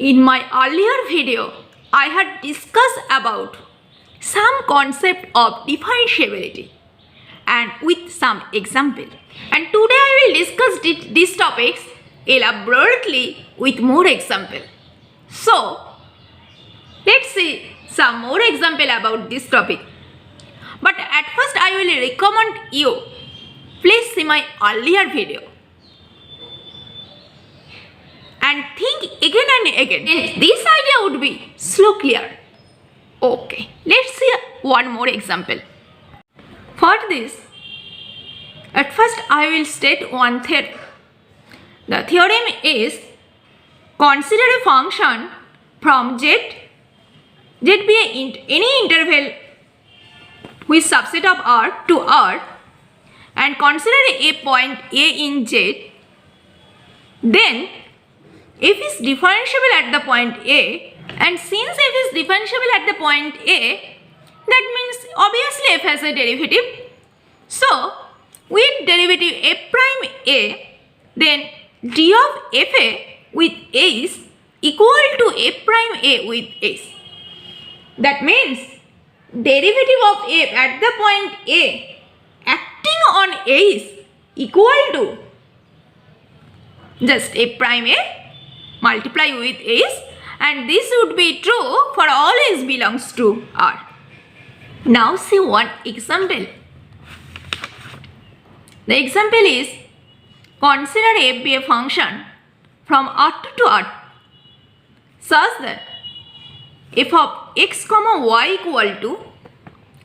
In my earlier video, I had discussed about some concept of differentiability and with some example. And today I will discuss these topics elaborately with more example. So, let's see some more example about this topic. But at first I will recommend you, please see my earlier video and think again and again. This idea would be so clear. Okay, let's see one more example. For this, at first I will state one theorem. The theorem is, consider a function from z be any interval with subset of R to R, and consider a point A in Z, then f is differentiable at the point A, and since f is differentiable at the point A, that means obviously f has a derivative. So, with derivative f prime A, then d of fa with A is equal to f prime A with S. That means derivative of f at the point A acting on A is equal to just f prime A multiply with S, and this would be true for all S belongs to R. Now see one example. The example is, consider f be a function from R2 to R such that f of x comma y equal to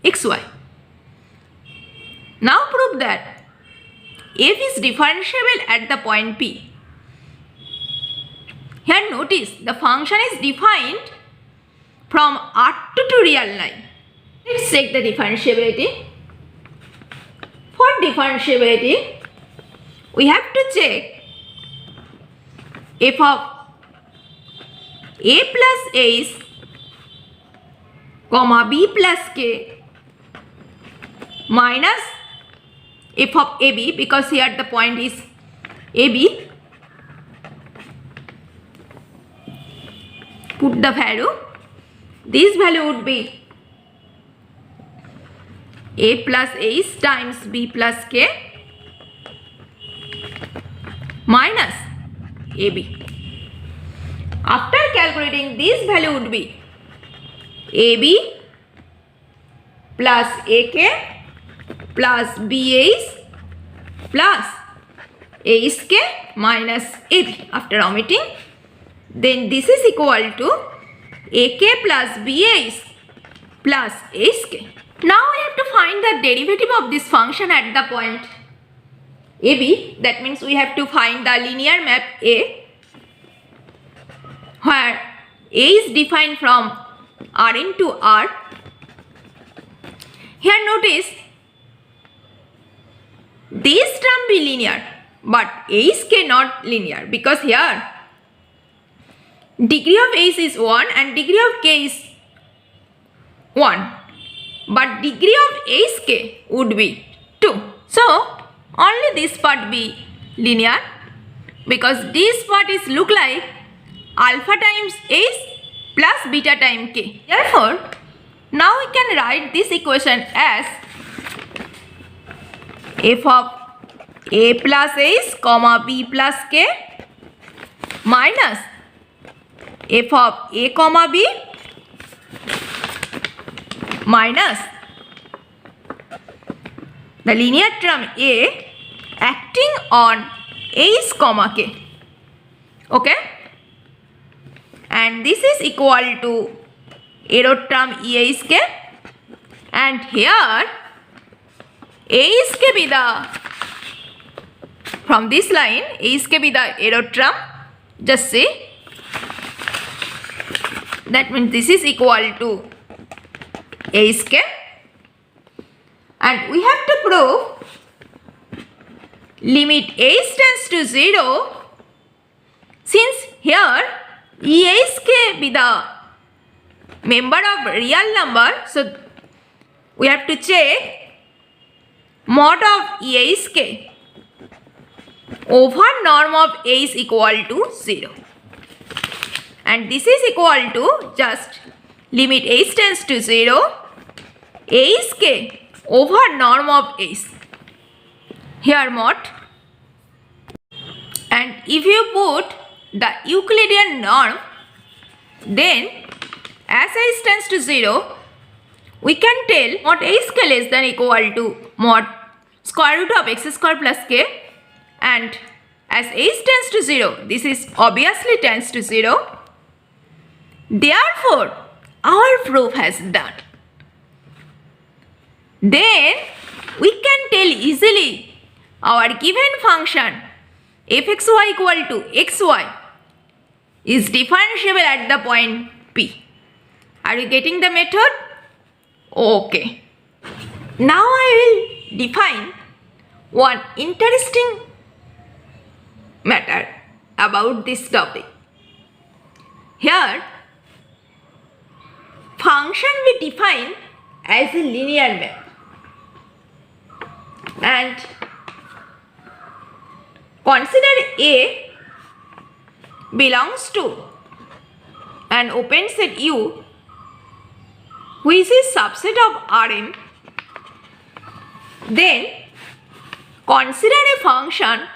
xy. Now prove that f is differentiable at the point P. Here notice the function is defined from R2 to real line. Let's check the differentiability. For differentiability, we have to check f of a plus s comma b plus k minus f of ab, because here the point is ab. Put the value. This value would be a plus s times b plus k minus ab. After calculating, this value would be ab plus ak plus bs plus ask minus ab. After omitting, then this is equal to ak plus bs plus ask. Now we have to find the derivative of this function at the point AB. That means we have to find the linear map A, where A is defined from R into R. Here notice, this term be linear, but A is not linear, because here degree of S is 1 and degree of K is 1. But degree of Sk would be 2. So, only this part be linear, because this part is look like alpha times S plus beta times K. Therefore, now we can write this equation as f of a plus S comma b plus K minus f of a comma b minus the linear term A acting on S comma K. Okay, and this is equal to error term EASK, and here ASK be the, from this line ASK be the error term. Just see, that means this is equal to ASK, and we have to prove limit S tends to 0, since here EASK be the member of real number, so we have to check mod of EASK over norm of A is equal to 0. and this is equal to just limit h tends to 0 hk over norm of h. Here mod, and if you put the Euclidean norm, then as h tends to 0, we can tell mod h k less than equal to mod square root of x square plus k, and as h tends to 0, this is obviously tends to 0. Therefore, our proof has done. Then we can tell easily our given function fxy equal to xy is differentiable at the point P. Are you getting the method? Okay. Now I will define one interesting matter about this topic. Here, function we define as a linear map, and consider A belongs to an open set U which is subset of Rm. Then consider a function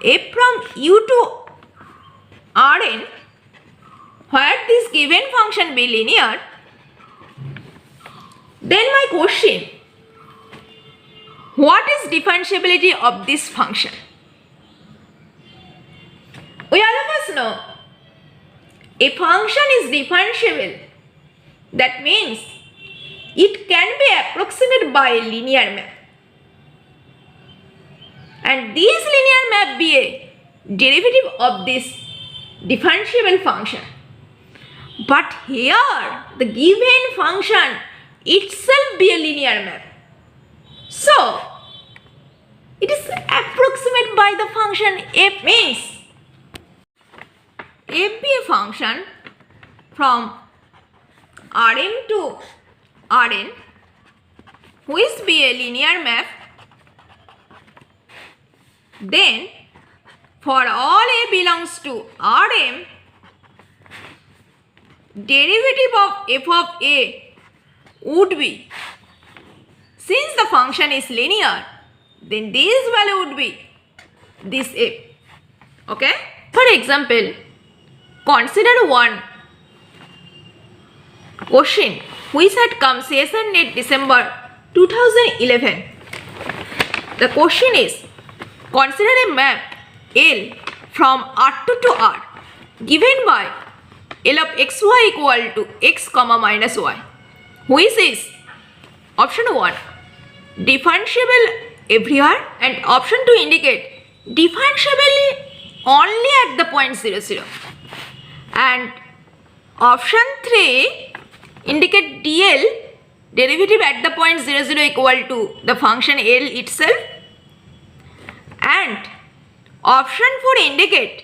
f from U to Rn where this given function be linear. Then my question, what is differentiability of this function? We all of us know a function is differentiable. That means it can be approximated by a linear map, and this linear map be a derivative of this differentiable function. But here the given function itself be a linear map, so it is approximated by the function f. Means f be a function from Rm to Rn which be a linear map. Then for all a belongs to Rm, derivative of f of a would be, since the function is linear, then this value would be this f. Okay? For example, consider one question which had come CSR NET December 2011. The question is, consider a map L from R2 to R given by L of xy equal to x comma minus y, which is option 1 differentiable everywhere, and option 2 indicate differentiable only at the point 0, 0, and option 3 indicate dl derivative at the point 0, 0 equal to the function L itself, and option 4 indicate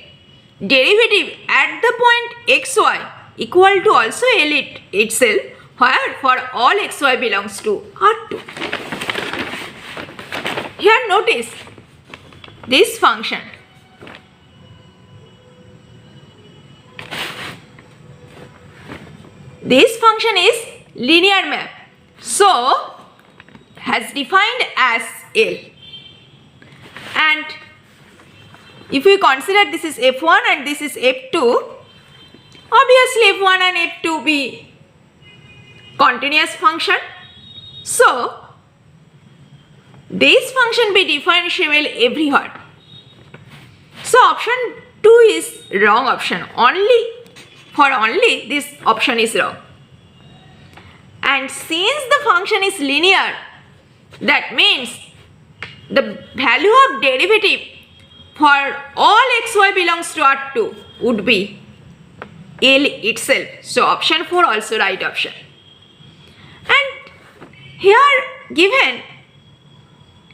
derivative at the point xy equal to also L itself, where for all xy belongs to R2. Here notice this function. This function is linear map, so has defined as L. And if we consider this is f1 and this is f2, obviously f1 and f2 be continuous function, so this function be differentiable everywhere. So option 2 is wrong option. Only this option is wrong. And since the function is linear, that means the value of derivative for all xy belongs to R2 would be L itself. So option 4 also right option. And here given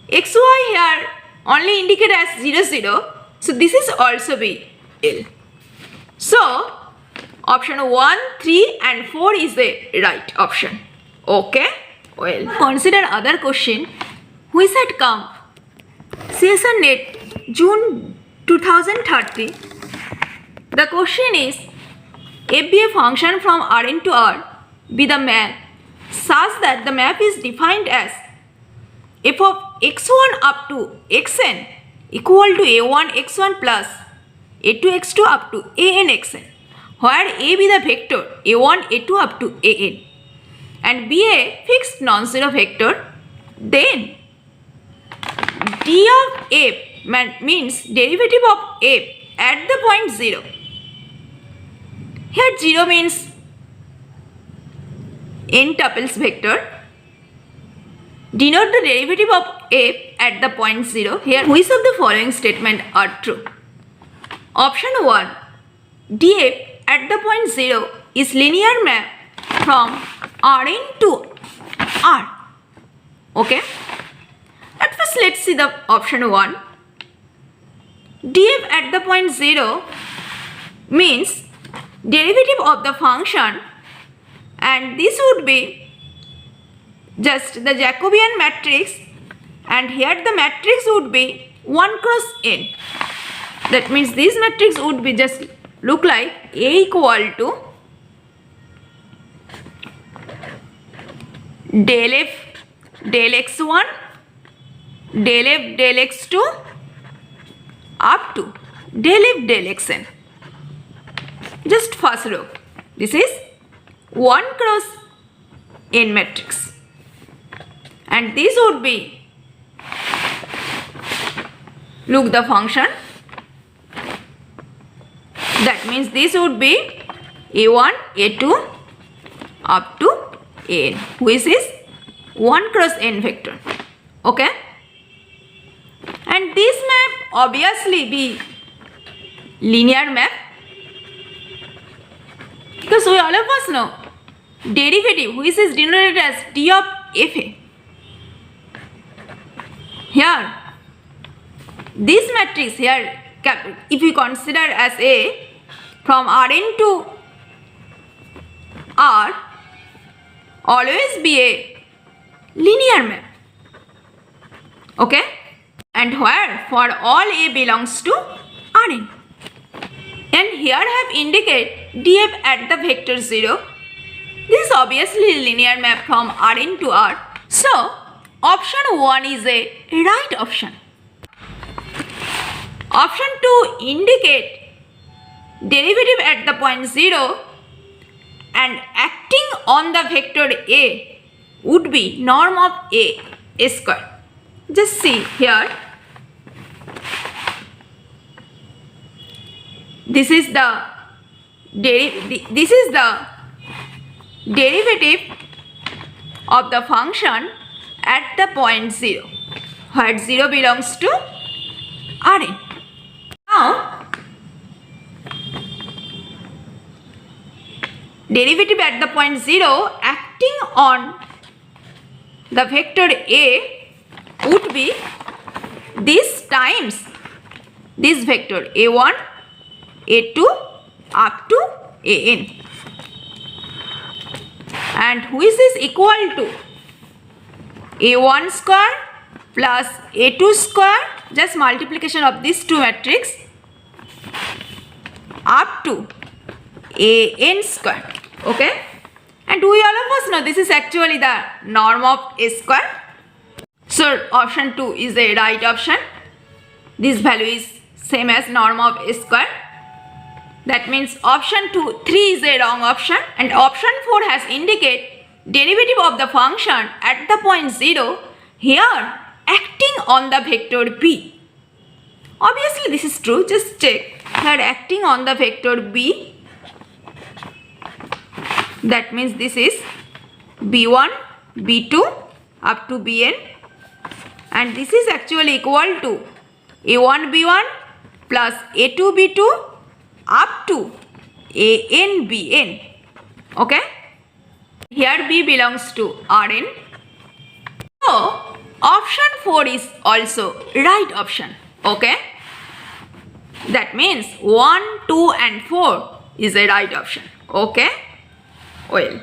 xy here only indicate as 0, 0. So this is also be L. So option 1, 3 and 4 is the right option. Okay? Well, consider other question which had come CSR NET June 2030. The question is, F be a function from Rn to R be the map such that the map is defined as f of x1 up to xn equal to a1 x1 plus a2 x2 up to an xn, where a be the vector a1 a2 up to an and be a fixed non-zero vector, then d of f means derivative of f at the point 0. Here 0 means n tuples vector. Denote the derivative of f at the point 0. Here which of the following statement are true? Option 1, df at the point 0 is linear map from Rn to R. Okay. At first let's see the option 1. df at the point 0 means derivative of the function, and this would be just the Jacobian matrix, and here the matrix would be 1 cross n. That means this matrix would be just look like A equal to del f del x1 del f del x2 up to del f del xn. Just first row. This is 1 cross n matrix, and this would be, look the function, that means this would be a1 a2 up to an, which is 1 cross n vector. Okay, and this map obviously be linear map, because we all of us know derivative which is denoted as d of fa. Here this matrix here, if we consider as A from Rn to R, always be a linear map. Okay, and where for all A belongs to Rn. And here I have indicate df at the vector 0. This is obviously a linear map from Rn to R. So option 1 is a right option. Option 2 indicate derivative at the point 0 and acting on the vector A would be norm of A square. Just see here. This is the derivative of the function at the point 0, where 0 belongs to Rn. Now, derivative at the point 0 acting on the vector A would be this times this vector a1 a2 up to an, and which is equal to a1 square plus a2 square, just multiplication of these two matrix, up to an square. Okay, and we all of us know this is actually the norm of a square. So option 2 is a right option. This value is same as norm of a square. That means option 3 is a wrong option, and option 4 has indicate derivative of the function at the point 0, here acting on the vector b. Obviously this is true, just check here acting on the vector b. That means this is b1 b2 up to bn, and this is actually equal to a1 b1 plus a2 b2 up to an bn. Okay, here b belongs to Rn. So option 4 is also right option. Okay, that means 1, 2 and 4 is a right option. Okay, well.